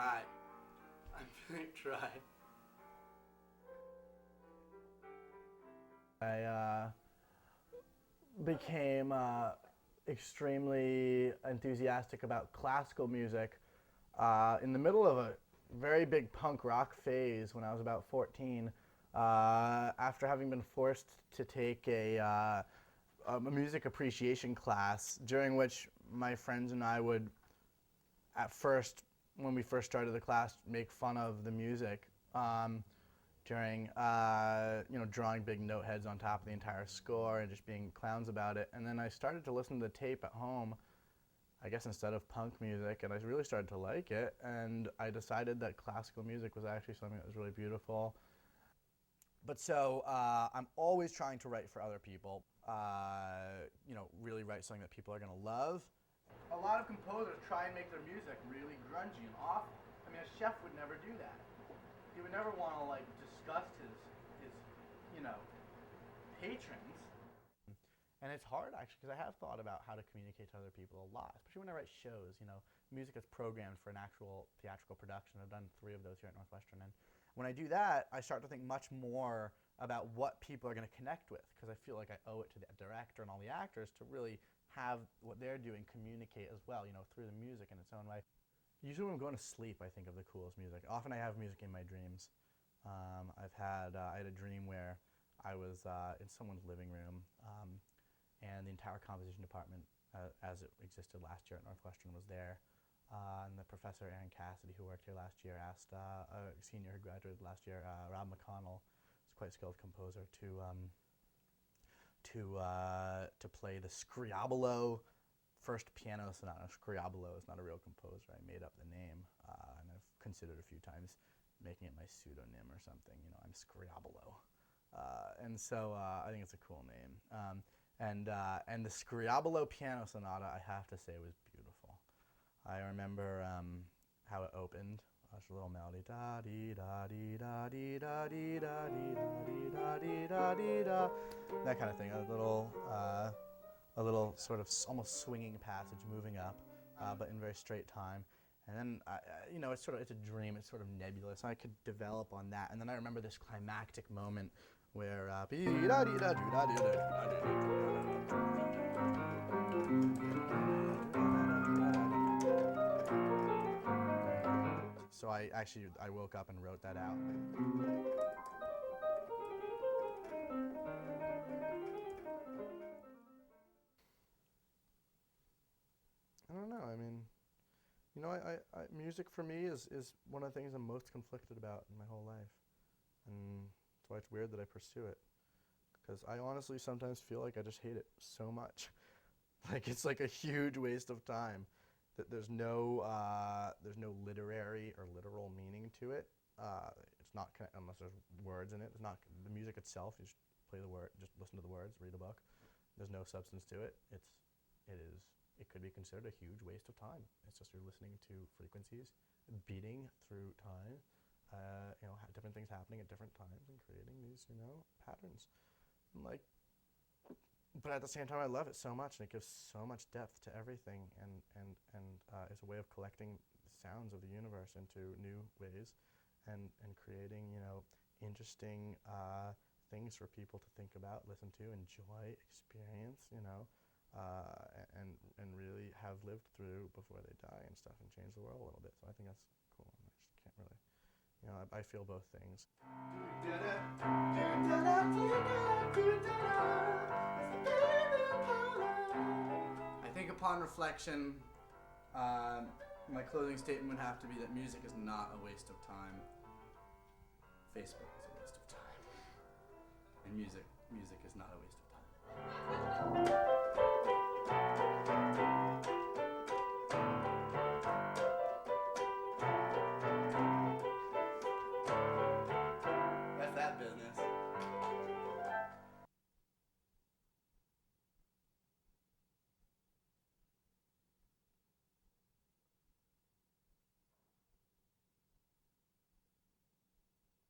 Hi, I'm Philippe Trueille. I became extremely enthusiastic about classical music in the middle of a very big punk rock phase when I was about 14, after having been forced to take a music appreciation class during which my friends and I would, at first, when we first started the class, make fun of the music. During drawing big note heads on top of the entire score and just being clowns about it. And then I started to listen to the tape at home, I guess instead of punk music, and I really started to like it. And I decided that classical music was actually something that was really beautiful. But so I'm always trying to write for other people, really write something that people are going to love. A lot of composers try and make their music really grungy and awful. I mean, a chef would never do that. He would never want to disgust his patrons. And it's hard actually, because I have thought about how to communicate to other people a lot, especially when I write shows. Music that's programmed for an actual theatrical production. I've done 3 of those here at Northwestern, and when I do that, I start to think much more about what people are going to connect with, because I feel like I owe it to the director and all the actors to really have what they're doing communicate as well, through the music in its own way. Usually when I'm going to sleep, I think of the coolest music. Often I have music in my dreams. I had a dream where I was in someone's living room, and the entire composition department, as it existed last year at Northwestern, was there. And the professor, Aaron Cassidy, who worked here last year, asked a senior who graduated last year, Rob McConnell, who's quite a skilled composer, to play the Scriabolo first piano sonata. Scriabolo is not a real composer. I made up the name, and I've considered a few times making it my pseudonym or something. I'm Scriabolo. And so I think it's a cool name. And the Scriabolo piano sonata, I have to say, was beautiful. I remember how it opened. Just a little melody, da dee da dee da dee da dee da dee da dee da dee da dee da, that kind of thing. A little sort of almost swinging passage moving up, but in very straight time. And then, it's a dream. It's sort of nebulous. I could develop on that. And then I remember this climactic moment where so I woke up and wrote that out. I don't know. I mean, music for me is one of the things I'm most conflicted about in my whole life, and that's why it's weird that I pursue it. Because I honestly sometimes feel like I just hate it so much, like it's like a huge waste of time. That there's no literary or literal meaning to it. It's not unless there's words in it. It's not the music itself. You just play the word, just listen to the words, read a book. There's no substance to it. It could be considered a huge waste of time. It's just you're listening to frequencies beating through time, different things happening at different times and creating these, patterns. And but at the same time, I love it so much, and it gives so much depth to everything, and it's a way of collecting sounds of the universe into new ways, and creating, interesting things for people to think about, listen to, enjoy, experience, and really have lived through before they die and stuff, and change the world a little bit. So I think that's cool. And I just can't really, I feel both things. I think upon reflection, my closing statement would have to be that music is not a waste of time. Facebook is a waste of time. And music is not a waste